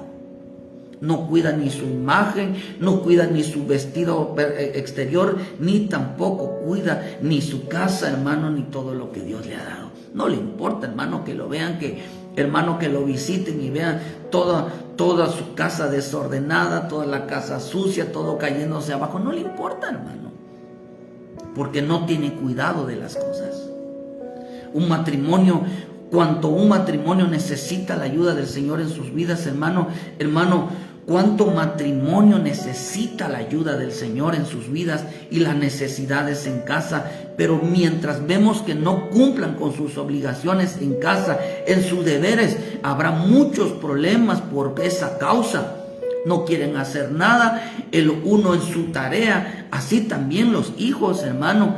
No cuida ni su imagen, no cuida ni su vestido exterior, ni tampoco cuida ni su casa, hermano, ni todo lo que Dios le ha dado. No le importa, hermano, que lo vean, hermano, que lo visiten y vean toda su casa desordenada, toda la casa sucia, todo cayéndose abajo. No le importa, hermano, porque no tiene cuidado de las cosas. Cuanto un matrimonio necesita la ayuda del Señor en sus vidas, hermano, cuánto matrimonio necesita la ayuda del Señor en sus vidas y las necesidades en casa. Pero mientras vemos que no cumplan con sus obligaciones en casa, en sus deberes, habrá muchos problemas por esa causa. No quieren hacer nada, el uno en su tarea, así también los hijos, hermano.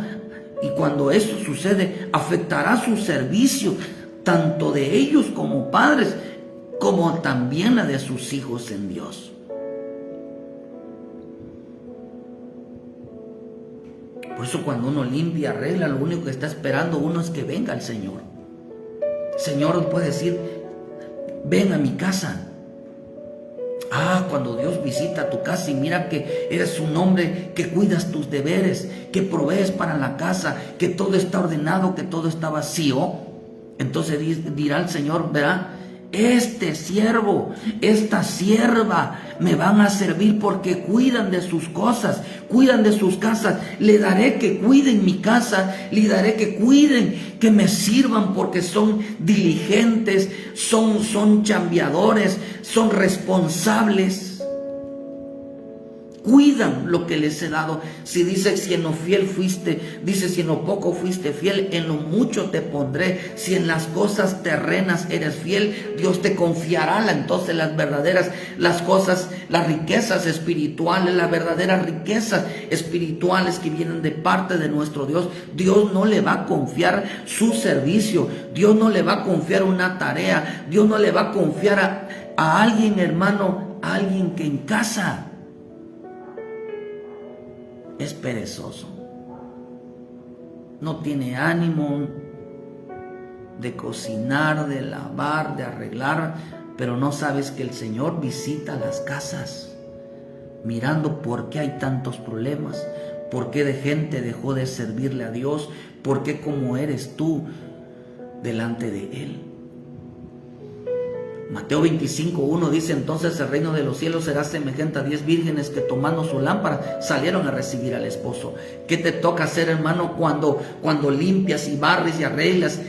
Y cuando eso sucede, afectará su servicio, tanto de ellos como padres, como también la de sus hijos en Dios. Por eso cuando uno limpia, arregla, lo único que está esperando uno es que venga el Señor. El Señor puede decir, ven a mi casa. Cuando Dios visita tu casa y mira que eres un hombre que cuidas tus deberes, que provees para la casa, que todo está ordenado, que todo está vacío, entonces dirá el Señor, verá, este siervo, esta sierva me van a servir porque cuidan de sus cosas, cuidan de sus casas. Le daré que cuiden mi casa, le daré que cuiden, que me sirvan porque son diligentes, son chambeadores, son responsables. Cuidan lo que les he dado. Si dice, si en lo fiel fuiste, dice, si en lo poco fuiste fiel, en lo mucho te pondré. Si en las cosas terrenas eres fiel, Dios te confiará entonces las cosas, las riquezas espirituales, las verdaderas riquezas espirituales que vienen de parte de nuestro Dios. Dios no le va a confiar su servicio, Dios no le va a confiar una tarea, Dios no le va a confiar a alguien, hermano, a alguien que en casa es perezoso, no tiene ánimo de cocinar, de lavar, de arreglar, pero no sabes que el Señor visita las casas mirando por qué hay tantos problemas, por qué de gente dejó de servirle a Dios, por qué como eres tú delante de Él. Mateo 25:1 dice, entonces el reino de los cielos será semejante a 10 vírgenes que tomando su lámpara salieron a recibir al esposo. ¿Qué te toca hacer, hermano, cuando limpias y barres y arreglas?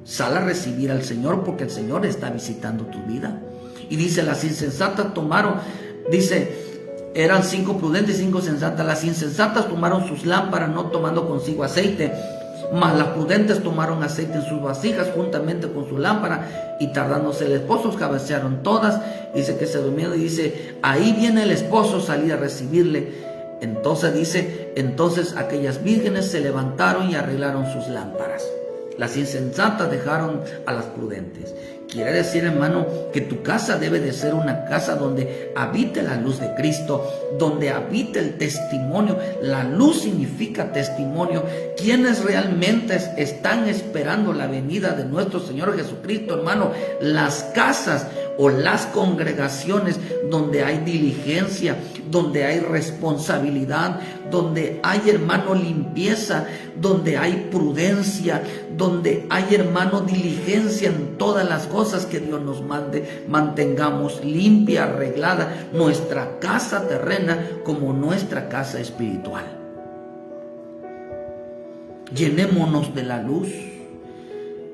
Sal a recibir al Señor, porque el Señor está visitando tu vida. Y dice, las insensatas tomaron, dice, eran 5 prudentes y 5 sensatas. Las insensatas tomaron sus lámparas, no tomando consigo aceite, mas las prudentes tomaron aceite en sus vasijas juntamente con su lámpara, y tardándose el esposo, cabecearon todas. Dice que se durmieron, y dice, ahí viene el esposo, salí a recibirle. Entonces dice, entonces aquellas vírgenes se levantaron y arreglaron sus lámparas. Las insensatas dejaron a las prudentes. Quiere decir, hermano, que tu casa debe de ser una casa donde habite la luz de Cristo, donde habite el testimonio. La luz significa testimonio. Quienes realmente están esperando la venida de nuestro Señor Jesucristo, hermano, las casas o las congregaciones donde hay diligencia, donde hay responsabilidad, donde hay, hermano, limpieza, donde hay prudencia, donde hay, hermano, diligencia en todas las cosas. cosas que Dios nos mande, mantengamos limpia, arreglada nuestra casa terrena como nuestra casa espiritual. Llenémonos de la luz.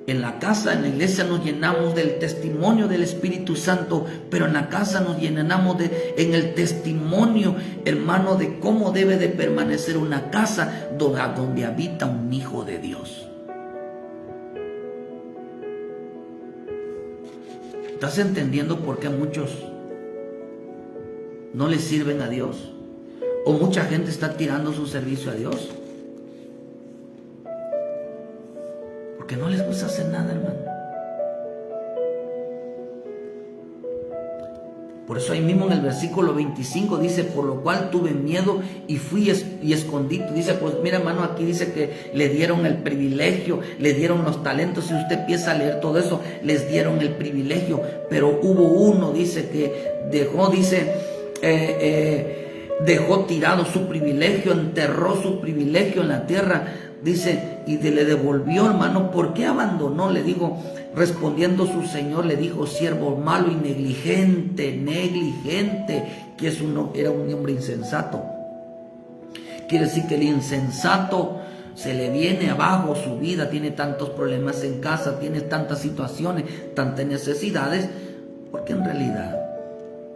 En la casa, en la iglesia nos llenamos del testimonio del Espíritu Santo, pero en la casa nos llenamos en el testimonio, hermano, de cómo debe de permanecer una casa donde habita un hijo de Dios. ¿Estás entendiendo por qué muchos no le sirven a Dios? ¿O mucha gente está tirando su servicio a Dios? Porque no les gusta hacer nada, hermano. Por eso ahí mismo en el versículo 25 dice, por lo cual tuve miedo y fui y escondí. Dice, pues mira, hermano, aquí dice que le dieron el privilegio, le dieron los talentos. Si usted empieza a leer todo eso, les dieron el privilegio. Pero hubo uno, dice, que dejó, dejó tirado su privilegio, enterró su privilegio en la tierra. Dice, y le devolvió, hermano. ¿Por qué abandonó? Le digo, respondiendo su señor, le dijo, siervo malo y negligente, que era un hombre insensato. Quiere decir que el insensato se le viene abajo su vida, tiene tantos problemas en casa, tiene tantas situaciones, tantas necesidades. Porque en realidad,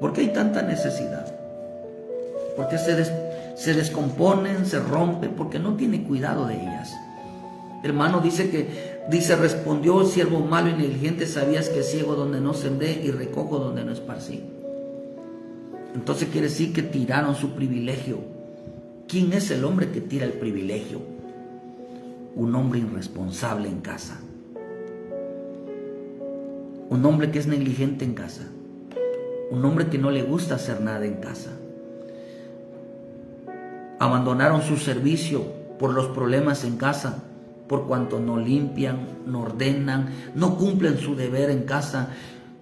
¿por qué hay tanta necesidad? Porque se descomponen, se rompen, porque no tiene cuidado de ellas. Hermano, dice, respondió el siervo malo y negligente, sabías que ciego donde no sembré y recojo donde no esparcí. Entonces quiere decir que tiraron su privilegio. ¿Quién es el hombre que tira el privilegio? Un hombre irresponsable en casa. Un hombre que es negligente en casa. Un hombre que no le gusta hacer nada en casa. Abandonaron su servicio por los problemas en casa, por cuanto no limpian, no ordenan, no cumplen su deber en casa.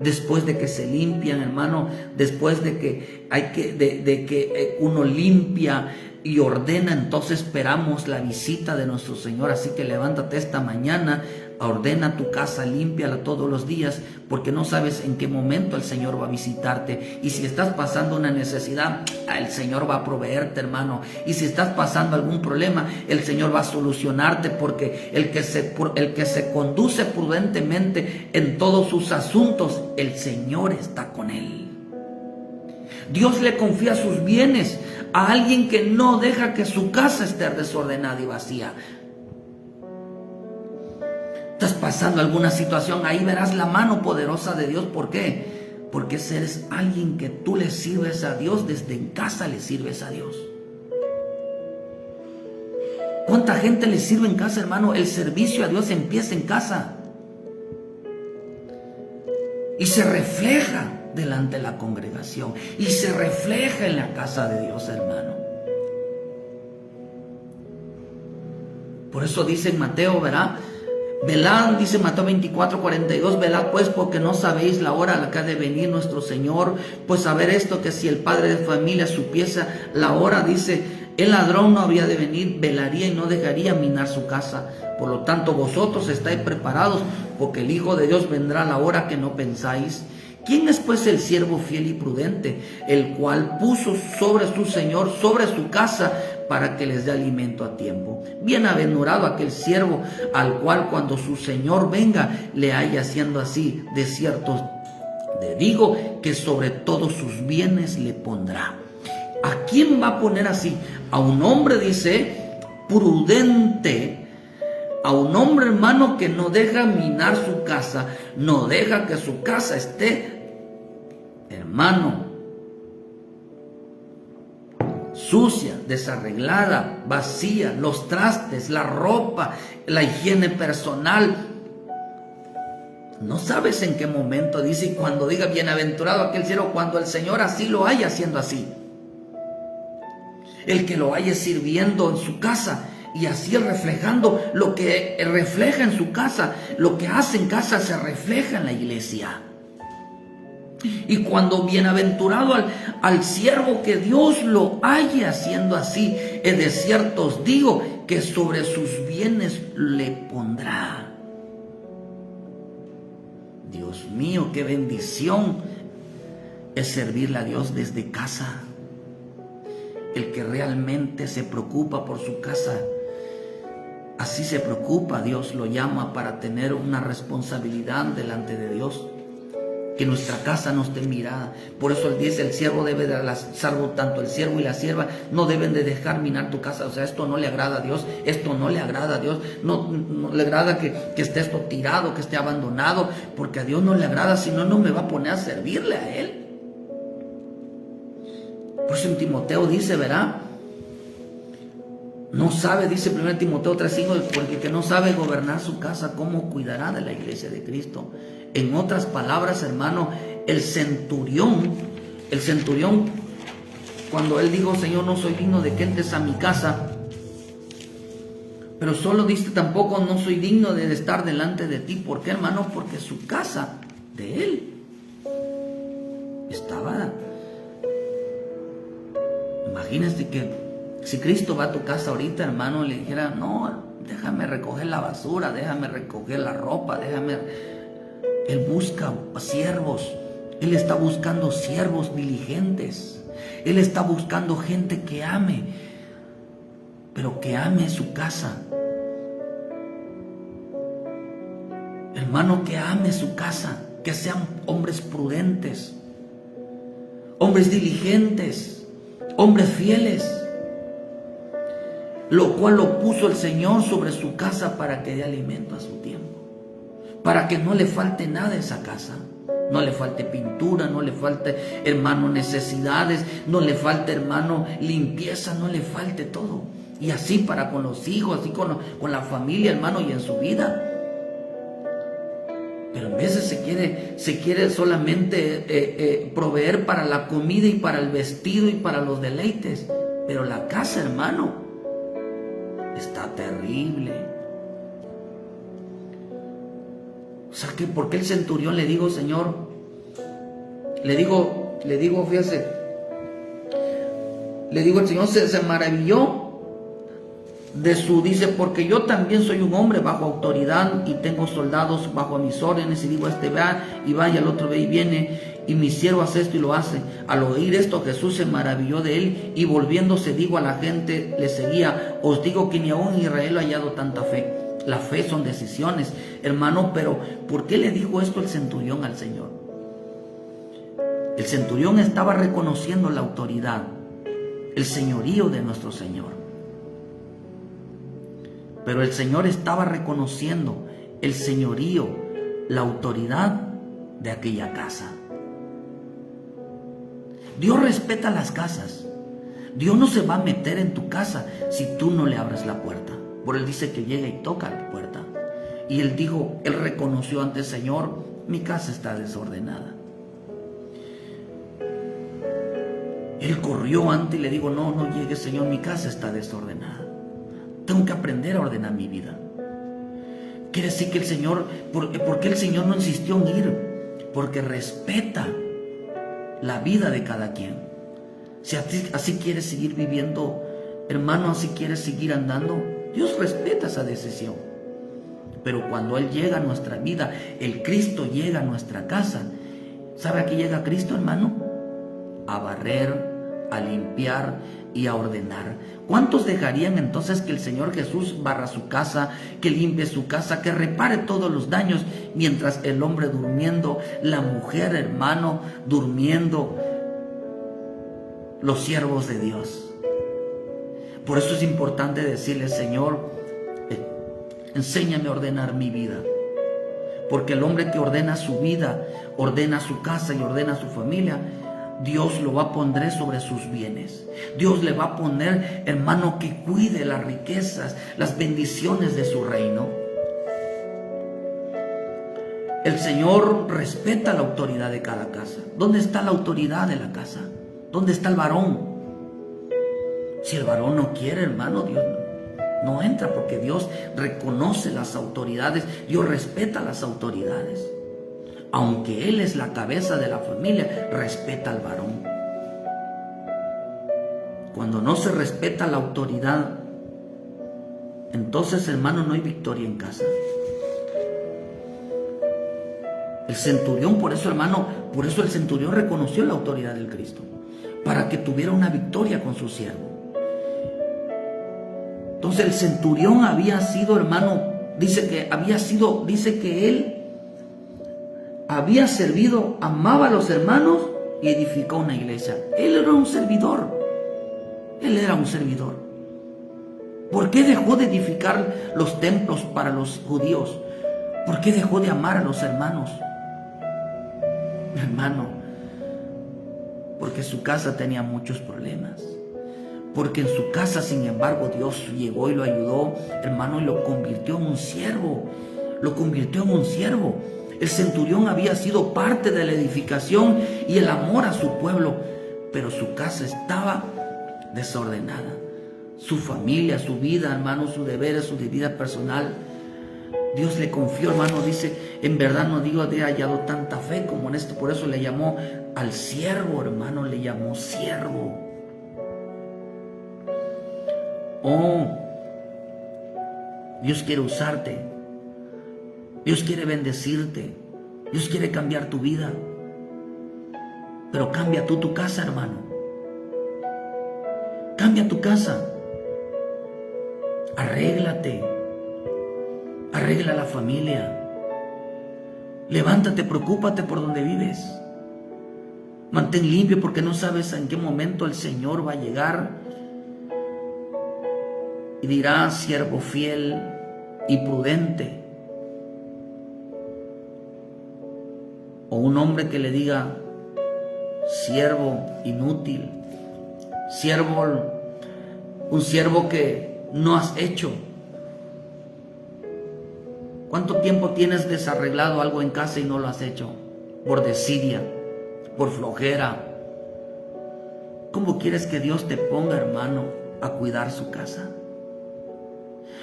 Después de que se limpian, hermano, después de que uno limpia y ordena, entonces esperamos la visita de nuestro Señor. Así que levántate esta mañana, ordena tu casa, límpiala todos los días, porque no sabes en qué momento el Señor va a visitarte. Y si estás pasando una necesidad, el Señor va a proveerte, hermano. Y si estás pasando algún problema, el Señor va a solucionarte, porque el que se conduce prudentemente en todos sus asuntos, el Señor está con él. Dios le confía sus bienes a alguien que no deja que su casa esté desordenada y vacía. Estás pasando alguna situación, ahí verás la mano poderosa de Dios. ¿Por qué? Porque eres alguien que tú le sirves a Dios, desde en casa le sirves a Dios. ¿Cuánta gente le sirve en casa, hermano? El servicio a Dios empieza en casa y se refleja delante de la congregación y se refleja en la casa de Dios, hermano. Por eso dice en Mateo, ¿verdad? Velad, dice Mateo 24:42, velad pues, porque no sabéis la hora a la que ha de venir nuestro Señor. Pues saber esto, que si el padre de familia supiese la hora, dice, el ladrón no habría de venir, velaría y no dejaría minar su casa. Por lo tanto, vosotros estáis preparados, porque el Hijo de Dios vendrá a la hora que no pensáis. ¿Quién es pues el siervo fiel y prudente, el cual puso sobre su Señor, sobre su casa, para que les dé alimento a tiempo? Bienaventurado aquel siervo al cual cuando su Señor venga le haya haciendo así. De cierto te digo que sobre todos sus bienes le pondrá. ¿A quién va a poner así? A un hombre, dice, prudente. A un hombre, hermano, que no deja minar su casa, no deja que su casa esté, hermano, sucia, desarreglada, vacía, los trastes, la ropa, la higiene personal. No sabes en qué momento, dice, y cuando diga bienaventurado aquel siervo, cuando el Señor así lo haya haciendo así. El que lo haya sirviendo en su casa y así reflejando lo que refleja en su casa, lo que hace en casa se refleja en la iglesia. Y cuando bienaventurado al siervo que Dios lo haya haciendo así, es de cierto os digo que sobre sus bienes le pondrá. Dios mío, qué bendición es servirle a Dios desde casa. El que realmente se preocupa por su casa, así se preocupa, Dios lo llama para tener una responsabilidad delante de Dios. Que nuestra casa no esté mirada. Por eso él dice, el siervo debe de, salvo tanto el siervo y la sierva, no deben de dejar minar tu casa. O sea, esto no le agrada a Dios, esto no le agrada a Dios, no le agrada que esté esto tirado, que esté abandonado, porque a Dios no le agrada, si no, no me va a poner a servirle a Él. Por eso en Timoteo dice, ¿verdad? No sabe, dice 1 Timoteo 3:5, porque el que no sabe gobernar su casa, ¿cómo cuidará de la iglesia de Cristo? En otras palabras, hermano, el centurión, cuando él dijo, Señor, no soy digno de que entres a mi casa, pero solo dice, tampoco no soy digno de estar delante de ti. ¿Por qué, hermano? Porque su casa de él estaba. Imagínense que si Cristo va a tu casa ahorita, hermano, le dijera, no, déjame recoger la basura, déjame recoger la ropa, Él busca siervos, Él está buscando siervos diligentes, Él está buscando gente que ame, pero que ame su casa. Hermano, que ame su casa, que sean hombres prudentes, hombres diligentes, hombres fieles, lo cual lo puso el Señor sobre su casa para que dé alimento a su tiempo. Para que no le falte nada a esa casa, no le falte pintura, no le falte, hermano, necesidades, no le falte, hermano, limpieza, no le falte todo. Y así para con los hijos, así con la familia, hermano, y en su vida. Pero a veces se quiere solamente proveer para la comida y para el vestido y para los deleites. Pero la casa, hermano, está terrible. O sea, que ¿por qué el centurión le digo, Señor? Le digo, fíjese, le digo, el Señor se maravilló de dice, porque yo también soy un hombre bajo autoridad y tengo soldados bajo mis órdenes, y digo, este va y vaya, el otro ve y viene, y mi siervo hace esto y lo hace. Al oír esto, Jesús se maravilló de él, y volviéndose digo a la gente, le seguía, os digo que ni aún en Israel ha hallado tanta fe. La fe son decisiones, hermano, pero ¿por qué le dijo esto el centurión al Señor? El centurión estaba reconociendo la autoridad, el señorío de nuestro Señor. Pero el Señor estaba reconociendo el señorío, la autoridad de aquella casa. Dios respeta las casas. Dios no se va a meter en tu casa si tú no le abres la puerta. Por él dice que llega y toca la puerta. Y él dijo, él reconoció ante el Señor, mi casa está desordenada. Él corrió antes y le dijo, no llegue, Señor, mi casa está desordenada. Tengo que aprender a ordenar mi vida. Quiere decir que el Señor, ¿por qué el Señor no insistió en ir? Porque respeta la vida de cada quien. Si así quieres seguir viviendo, hermano, así quieres seguir andando, Dios respeta esa decisión. Pero cuando Él llega a nuestra vida, el Cristo llega a nuestra casa, ¿sabe a qué llega Cristo, hermano? A barrer, a limpiar y a ordenar. ¿Cuántos dejarían entonces que el Señor Jesús barra su casa, que limpie su casa, que repare todos los daños, mientras el hombre durmiendo, la mujer, hermano, durmiendo, los siervos de Dios? Por eso es importante decirle, Señor, enséñame a ordenar mi vida. Porque el hombre que ordena su vida, ordena su casa y ordena su familia, Dios lo va a poner sobre sus bienes. Dios le va a poner, hermano, que cuide las riquezas, las bendiciones de su reino. El Señor respeta la autoridad de cada casa. ¿Dónde está la autoridad de la casa? ¿Dónde está el varón? Si el varón no quiere, hermano, Dios no entra, porque Dios reconoce las autoridades, Dios respeta las autoridades. Aunque Él es la cabeza de la familia, respeta al varón. Cuando no se respeta la autoridad, entonces, hermano, no hay victoria en casa. El centurión, por eso, hermano, por eso el centurión reconoció la autoridad del Cristo, para que tuviera una victoria con su siervo. Entonces el centurión había sido, hermano, dice que él había servido, amaba a los hermanos y edificó una iglesia. Él era un servidor. Él era un servidor. ¿Por qué dejó de edificar los templos para los judíos? ¿Por qué dejó de amar a los hermanos? Hermano, porque su casa tenía muchos problemas. Porque en su casa, sin embargo, Dios llegó y lo ayudó, hermano, y lo convirtió en un siervo. Lo convirtió en un siervo. El centurión había sido parte de la edificación y el amor a su pueblo, pero su casa estaba desordenada. Su familia, su vida, hermano, sus deberes, su vida personal. Dios le confió, hermano, dice, en verdad no digo de hallado tanta fe como en esto. Por eso le llamó al siervo, hermano, le llamó siervo. Oh, Dios quiere usarte. Dios quiere bendecirte. Dios quiere cambiar tu vida. Pero cambia tú tu casa, hermano. Cambia tu casa. Arréglate. Arregla la familia. Levántate, preocúpate por donde vives. Mantén limpio, porque no sabes en qué momento el Señor va a llegar y dirá: siervo fiel y prudente. O un hombre que le diga: siervo inútil, un siervo que no has hecho. ¿Cuánto tiempo tienes desarreglado algo en casa y no lo has hecho? Por desidia, por flojera. ¿Cómo quieres que Dios te ponga, hermano, a cuidar su casa?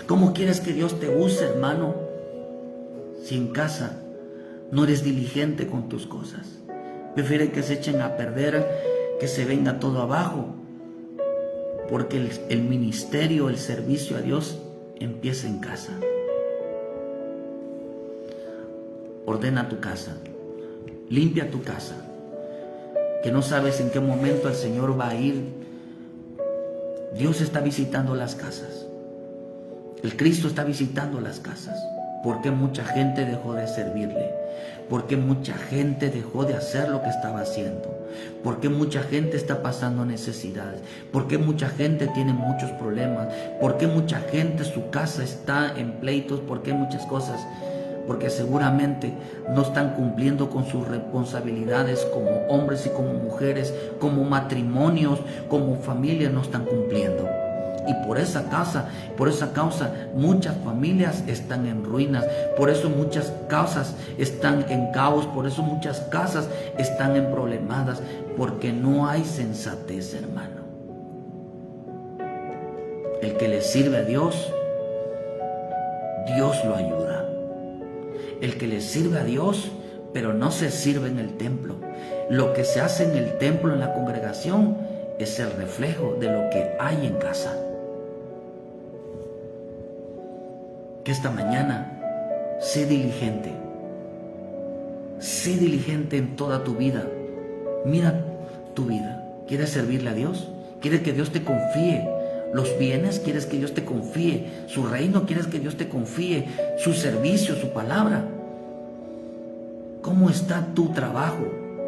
¿Cómo quieres que Dios te use, hermano, si en casa no eres diligente con tus cosas? Prefiere que se echen a perder, que se venga todo abajo, porque el ministerio, el servicio a Dios empieza en casa. Ordena tu casa, limpia tu casa, que no sabes en qué momento el Señor va a ir. Dios está visitando las casas. El Cristo está visitando las casas. ¿Por qué mucha gente dejó de servirle? ¿Por qué mucha gente dejó de hacer lo que estaba haciendo? ¿Por qué mucha gente está pasando necesidades? ¿Por qué mucha gente tiene muchos problemas? ¿Por qué mucha gente su casa está en pleitos? ¿Por qué muchas cosas? Porque seguramente no están cumpliendo con sus responsabilidades como hombres y como mujeres, como matrimonios, como familias, no están cumpliendo. Y por esa causa, muchas familias están en ruinas. Por eso muchas casas están en caos. Por eso muchas casas están en problemadas. Porque no hay sensatez, hermano. El que le sirve a Dios, Dios lo ayuda. El que le sirve a Dios, pero no se sirve en el templo. Lo que se hace en el templo, en la congregación, es el reflejo de lo que hay en casa. Que esta mañana sé diligente en toda tu vida. Mira tu vida. ¿Quieres servirle a Dios? ¿Quieres que Dios te confíe los bienes? ¿Quieres que Dios te confíe su reino? ¿Quieres que Dios te confíe su servicio, su palabra? ¿Cómo está tu trabajo?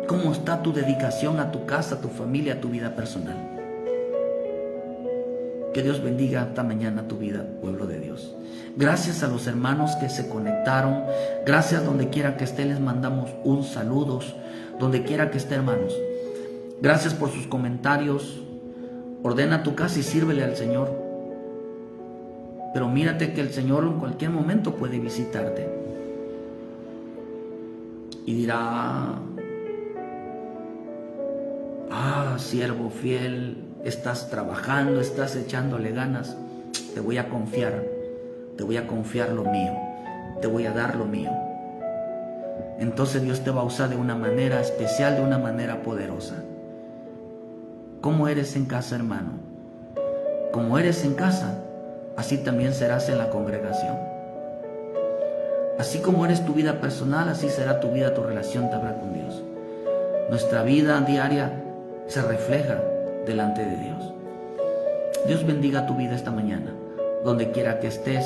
¿Cómo está tu dedicación a tu casa, a tu familia, a tu vida personal? Que Dios bendiga esta mañana tu vida, pueblo de Dios. Gracias a los hermanos que se conectaron. Gracias donde quiera que esté, les mandamos un saludo. Donde quiera que esté, hermanos. Gracias por sus comentarios. Ordena tu casa y sírvele al Señor. Pero mírate que el Señor en cualquier momento puede visitarte. Y dirá: siervo fiel, estás trabajando, estás echándole ganas. Te voy a confiar lo mío. Te voy a dar lo mío. Entonces Dios te va a usar de una manera especial, de una manera poderosa. ¿Cómo eres en casa, hermano? Como eres en casa, así también serás en la congregación. Así como eres tu vida personal, así será tu vida, tu relación también con Dios. Nuestra vida diaria se refleja delante de Dios. Dios bendiga tu vida esta mañana. Donde quiera que estés,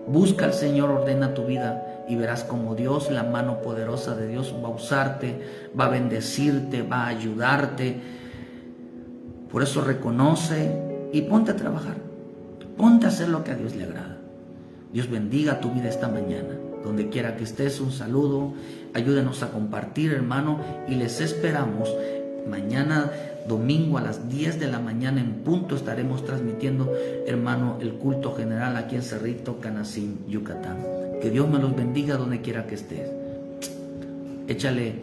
busca al Señor, ordena tu vida y verás como Dios, la mano poderosa de Dios, va a usarte, va a bendecirte, va a ayudarte. Por eso reconoce y ponte a trabajar. Ponte a hacer lo que a Dios le agrada. Dios bendiga tu vida esta mañana. Donde quiera que estés, un saludo. Ayúdenos a compartir, hermano, y les esperamos mañana domingo a las 10 de la mañana en punto. Estaremos transmitiendo, hermano, el culto general aquí en Cerrito, Canacín, Yucatán. Que Dios me los bendiga donde quiera que estés. Échale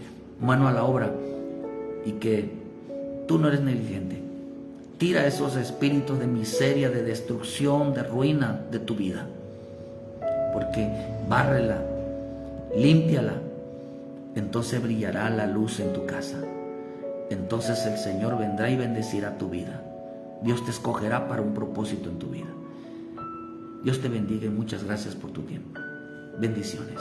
mano a la obra y que tú no eres negligente. Tira esos espíritus de miseria, de destrucción, de ruina de tu vida. Porque bárrela, límpiala, entonces brillará la luz en tu casa. Entonces el Señor vendrá y bendecirá tu vida. Dios te escogerá para un propósito en tu vida. Dios te bendiga y muchas gracias por tu tiempo. Bendiciones.